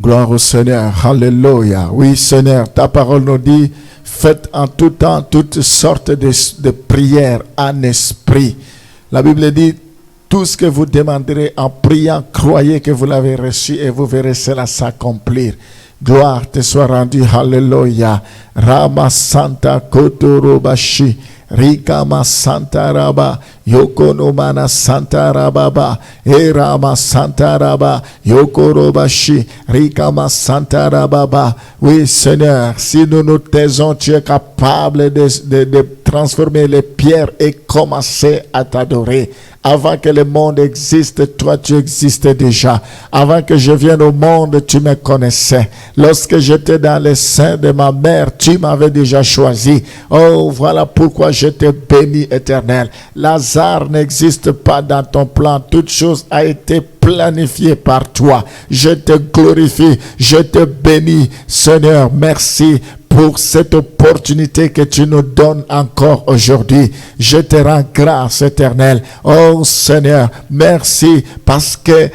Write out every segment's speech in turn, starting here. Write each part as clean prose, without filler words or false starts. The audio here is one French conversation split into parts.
Gloire au Seigneur. Alléluia. Oui, Seigneur, ta parole nous dit, faites en tout temps toutes sortes de prières en esprit. La Bible dit, tout ce que vous demanderez en priant, croyez que vous l'avez reçu et vous verrez cela s'accomplir. Gloire te soit rendue. Alléluia. Rama Santa Kotorobashi. Rikama Santa Raba. Yokonomana Santa Rababa. Erama Santa Raba. Yokorobashi. Rikama Santa Rababa. Oui, Seigneur, si nous nous taisons, tu es capable de transformer les pierres et commencer à t'adorer. Avant que le monde existe, toi tu existais déjà. Avant que je vienne au monde, tu me connaissais. Lorsque j'étais dans le sein de ma mère, tu m'avais déjà choisi. Oh, voilà pourquoi je te bénis, Éternel. Lazare n'existe pas dans ton plan. Toute chose a été planifiée par toi. Je te glorifie, je te bénis, Seigneur. Merci pour cette opportunité que tu nous donnes encore aujourd'hui. Je te rends grâce, Éternel. Oh Seigneur, merci parce que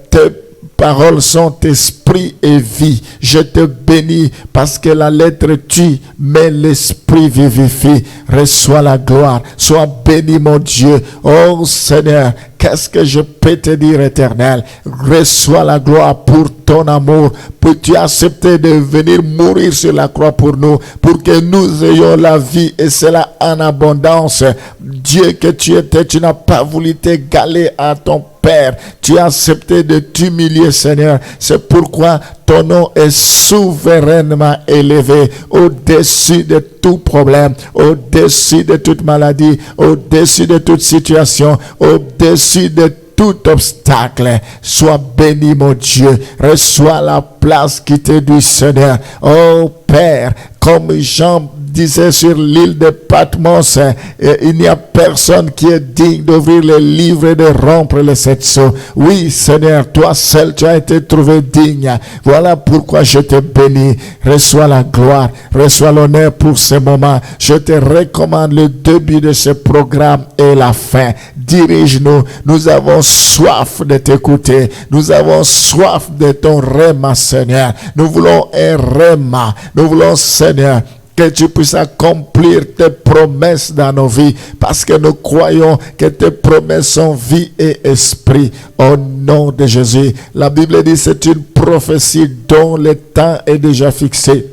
tes paroles sont esprit et vie. Je te bénis parce que la lettre tue, mais l'esprit vivifie. Reçois la gloire. Sois béni, mon Dieu. Oh Seigneur, qu'est-ce que je peux te dire, Éternel? Reçois la gloire pour ton amour. Pour tu as accepté de venir mourir sur la croix pour nous, pour que nous ayons la vie et cela en abondance. Dieu que tu étais, tu n'as pas voulu t'égaler à ton Père. Tu as accepté de t'humilier, Seigneur. C'est pourquoi ton nom est souverainement élevé au-dessus de tout problème, au-dessus de toute maladie, au-dessus de toute situation, au-dessus de tout obstacle. Sois béni, mon Dieu. Reçois la place qui te dit, Seigneur. Oh Père, comme Jean disait sur l'île de Patmos, il n'y a personne qui est digne d'ouvrir les livres et de rompre les sept sceaux. Oui, Seigneur, toi seul, tu as été trouvé digne. Voilà pourquoi je te bénis. Reçois la gloire, reçois l'honneur pour ce moment. Je te recommande le début de ce programme et la fin. Dirige-nous. Nous avons soif de t'écouter. Nous avons soif de ton rhéma, Seigneur. Nous voulons un rhéma. Nous voulons, Seigneur, que tu puisses accomplir tes promesses dans nos vies, parce que nous croyons que tes promesses sont vie et esprit. Au nom de Jésus. La Bible dit que c'est une prophétie dont le temps est déjà fixé.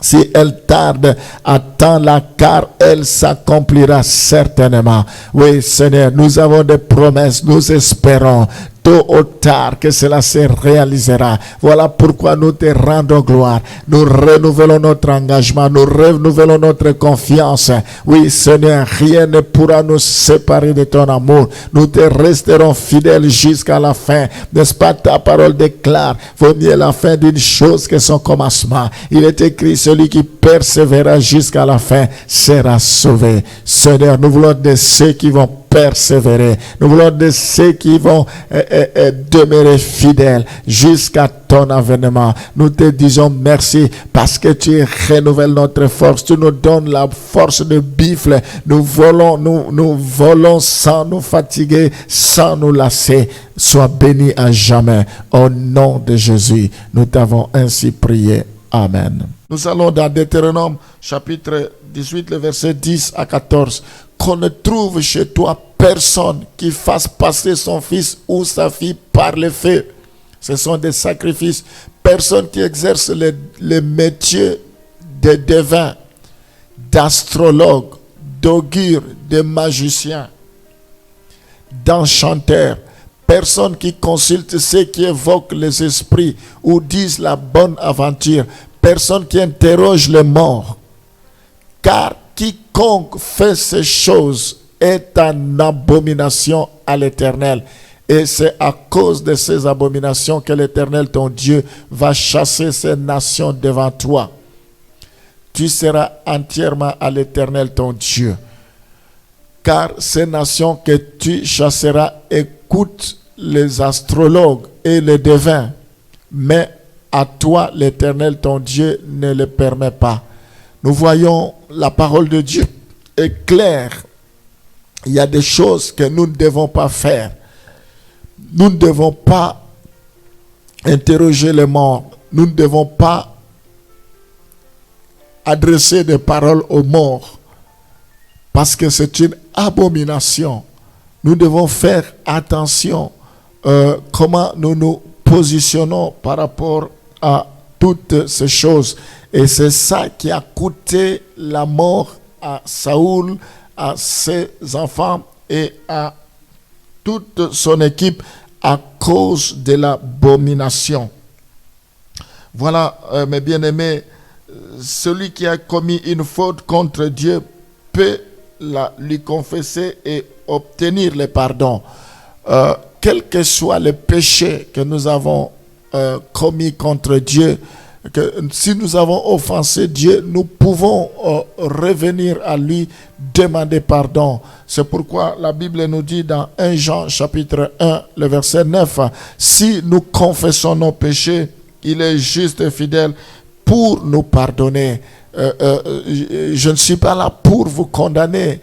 Si elle tarde, attends-la, car elle s'accomplira certainement. Oui, Seigneur, nous avons des promesses, nous espérons tôt ou tard que cela se réalisera. Voilà pourquoi nous te rendons gloire. Nous renouvelons notre engagement, nous renouvelons notre confiance. Oui, Seigneur, rien ne pourra nous séparer de ton amour. Nous te resterons fidèles jusqu'à la fin. N'est-ce pas, ta parole déclare, vaut mieux la fin d'une chose que son commencement. Il est écrit, celui qui persévérera jusqu'à la fin sera sauvé. Seigneur, nous voulons de ceux qui vont persévérer. Nous voulons de ceux qui vont demeurer fidèles jusqu'à ton avènement. Nous te disons merci parce que tu renouvelles notre force. Tu nous donnes la force de buffle. Nous volons sans nous fatiguer, sans nous lasser. Sois béni à jamais. Au nom de Jésus, nous t'avons ainsi prié. Amen. Nous allons dans Deutéronome chapitre 18, le verset 10 à 14. Qu'on ne trouve chez toi personne qui fasse passer son fils ou sa fille par le feu. Ce sont des sacrifices. Personne qui exerce le métier de devin, d'astrologue, d'augure, de magicien, d'enchanteur. Personne qui consulte ceux qui évoquent les esprits ou disent la bonne aventure. Personne qui interroge les morts. Car quiconque fait ces choses est en abomination à l'Éternel. Et c'est à cause de ces abominations que l'Éternel, ton Dieu, va chasser ces nations devant toi. Tu seras entièrement à l'Éternel, ton Dieu. Car ces nations que tu chasseras écoutent les astrologues et les devins. Mais à toi, l'Éternel, ton Dieu, ne le permet pas. Nous voyons la parole de Dieu est claire. Il y a des choses que nous ne devons pas faire. Nous ne devons pas interroger les morts. Nous ne devons pas adresser des paroles aux morts parce que c'est une abomination. Nous devons faire attention comment nous nous positionnons par rapport à toutes ces choses. Et c'est ça qui a coûté la mort à Saoul, à ses enfants et à toute son équipe à cause de l'abomination. Voilà, mes bien-aimés, celui qui a commis une faute contre Dieu peut lui confesser et obtenir le pardon. Quel que soit le péché que nous avons commis contre Dieu, que si nous avons offensé Dieu, nous pouvons revenir à lui, demander pardon. C'est pourquoi la Bible nous dit dans 1 Jean chapitre 1, le verset 9, si nous confessons nos péchés, il est juste et fidèle pour nous pardonner. Je ne suis pas là pour vous condamner,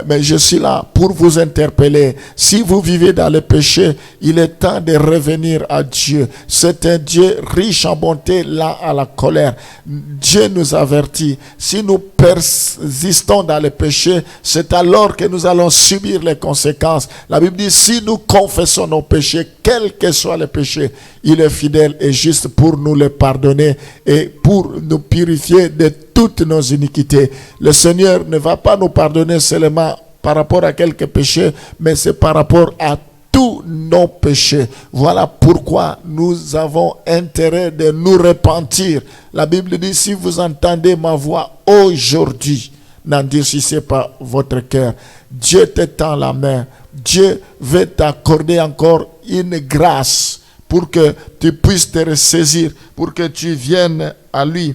mais je suis là pour vous interpeller. Si vous vivez dans le péché, il est temps de revenir à Dieu. C'est un Dieu riche en bonté, lent à la colère. Dieu nous avertit. Si nous persistons dans le péché, c'est alors que nous allons subir les conséquences. La Bible dit, si nous confessons nos péchés, quel que soit le péché, il est fidèle et juste pour nous les pardonner et pour nous purifier de toutes nos iniquités. Le Seigneur ne va pas nous pardonner seulement par rapport à quelques péchés, mais c'est par rapport à tous nos péchés. Voilà pourquoi nous avons intérêt de nous repentir. La Bible dit, si vous entendez ma voix aujourd'hui, n'endurcissez pas votre cœur. Dieu te tend la main. Dieu veut t'accorder encore une grâce pour que tu puisses te ressaisir, pour que tu viennes à lui.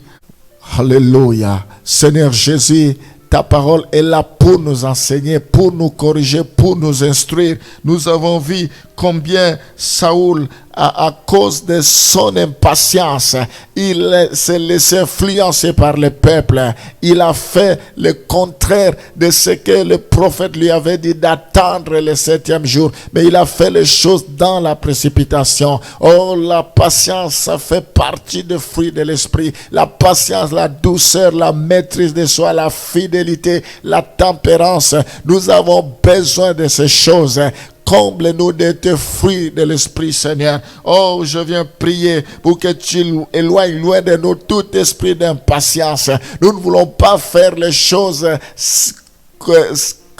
Alléluia. Seigneur Jésus, ta parole est là pour nous enseigner, pour nous corriger, pour nous instruire. Nous avons vu combien Saoul, à cause de son impatience, il s'est laissé influencer par le peuple. Il a fait le contraire de ce que le prophète lui avait dit d'attendre le 7e jour. Mais il a fait les choses dans la précipitation. Oh, la patience, ça fait partie des fruits de l'esprit. La patience, la douceur, la maîtrise de soi, la fidélité, la tempérance. Nous avons besoin de ces choses. Comble-nous de tes fruits de l'Esprit, Seigneur. Oh, je viens prier pour que tu éloignes loin de nous tout esprit d'impatience. Nous ne voulons pas faire les choses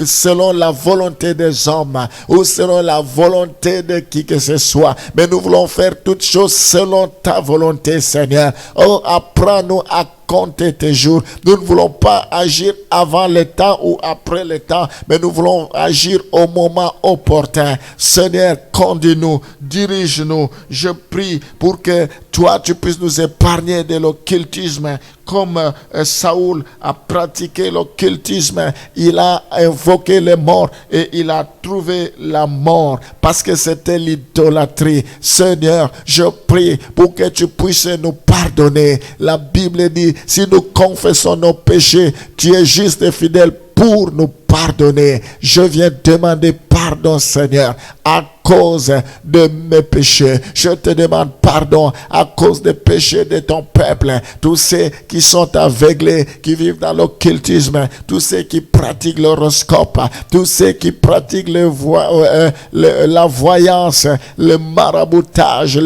selon la volonté des hommes ou selon la volonté de qui que ce soit. Mais nous voulons faire toutes choses selon ta volonté, Seigneur. Oh, apprends-nous à compter tes jours. Nous ne voulons pas agir avant le temps ou après le temps, mais nous voulons agir au moment opportun. Seigneur, conduis-nous, dirige-nous. Je prie pour que toi, tu puisses nous épargner de l'occultisme. Comme Saoul a pratiqué l'occultisme, il a invoqué les morts et il a trouvé la mort parce que c'était l'idolâtrie. Seigneur, je prie pour que tu puisses nous pardonner. La Bible dit, si nous confessons nos péchés, tu es juste et fidèle pour nous pardonner. Je viens demander pardon, Seigneur, à cause de mes péchés. Je te demande pardon à cause des péchés de ton peuple. Tous ceux qui sont aveuglés, qui vivent dans l'occultisme, tous ceux qui pratiquent l'horoscope, tous ceux qui pratiquent la voyance, le maraboutage,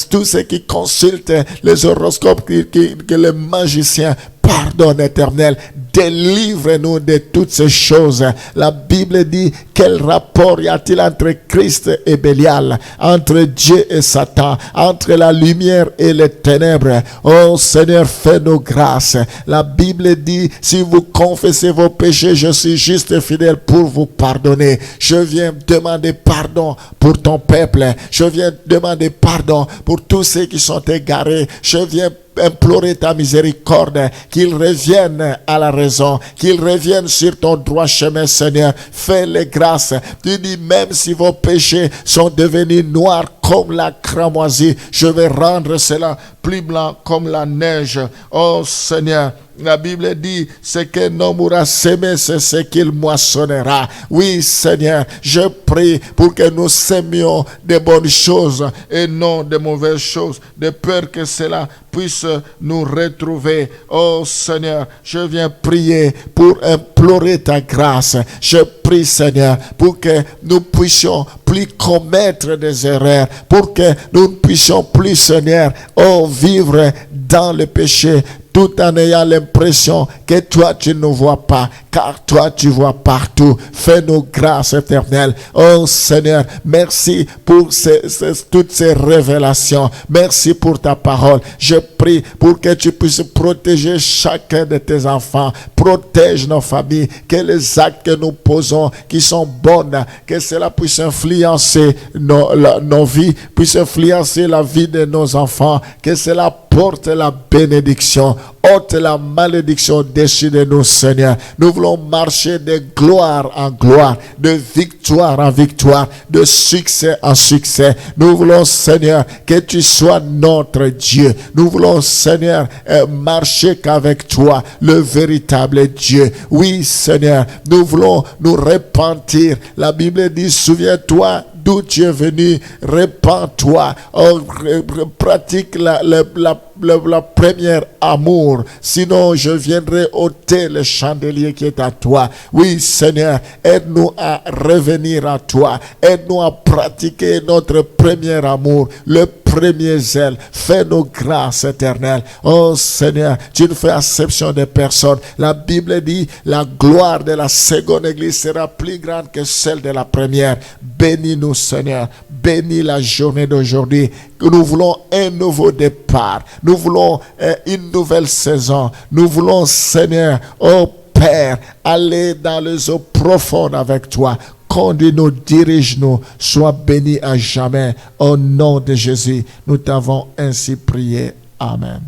tous ceux qui consultent les horoscopes, que les magiciens. Pardonne, Éternel, délivre-nous de toutes ces choses. La Bible dit, quel rapport y a-t-il entre Christ et Bélial, entre Dieu et Satan, entre la lumière et les ténèbres? Oh Seigneur, fais-nous grâce. La Bible dit, si vous confessez vos péchés, je suis juste et fidèle pour vous pardonner. Je viens demander pardon pour ton peuple. Je viens demander pardon pour tous ceux qui sont égarés. Je viens implorer ta miséricorde, qu'ils reviennent à la raison, qu'ils reviennent sur ton droit chemin, Seigneur. Fais-les grâces. Tu dis, même si vos péchés sont devenus noirs comme la cramoisie, je vais rendre cela plus blanc comme la neige. Oh Seigneur, La Bible dit, ce qu'un homme aura semé, c'est ce qu'il moissonnera. Oui, Seigneur, je prie pour que nous sémions des bonnes choses et non de mauvaises choses, de peur que cela puisse nous retrouver. Oh Seigneur, je viens prier pour implorer ta grâce. Je prie, Seigneur, pour que nous puissions plus commettre des erreurs, pour que nous ne puissions plus, Seigneur, vivre dans le péché, tout en ayant l'impression que toi tu ne vois pas, car toi tu vois partout. Fais-nous grâce éternelle. Oh Seigneur, merci pour toutes ces révélations. Merci pour ta parole. Je prie pour que tu puisses protéger chacun de tes enfants. Protège nos familles. Que les actes que nous posons, qui sont bonnes, que cela puisse influencer nos vies, puisse influencer la vie de nos enfants. Que cela porte la bénédiction, ôte la malédiction dessus de nous, Seigneur. Nous voulons marcher de gloire en gloire, de victoire en victoire, de succès en succès. Nous voulons, Seigneur, que tu sois notre Dieu. Nous voulons, Seigneur, marcher qu'avec toi, le véritable Dieu. Oui, Seigneur, nous voulons nous repentir. La Bible dit, souviens-toi d'où tu es venu, répands-toi, pratique la première amour, sinon je viendrai ôter le chandelier qui est à toi. Oui, Seigneur, aide-nous à revenir à toi, aide-nous à pratiquer notre premier amour, le premier zèle. Fais-nous grâce éternelle. Oh Seigneur, tu ne fais exception de personne. La Bible dit, la gloire de la seconde église sera plus grande que celle de la première. Bénis-nous, Seigneur. Bénis la journée d'aujourd'hui. Nous voulons un nouveau départ. Nous voulons une nouvelle saison. Nous voulons, Seigneur, oh Père, aller dans les eaux profondes avec toi. Conduis-nous, dirige-nous, sois béni à jamais. Au nom de Jésus, nous t'avons ainsi prié. Amen.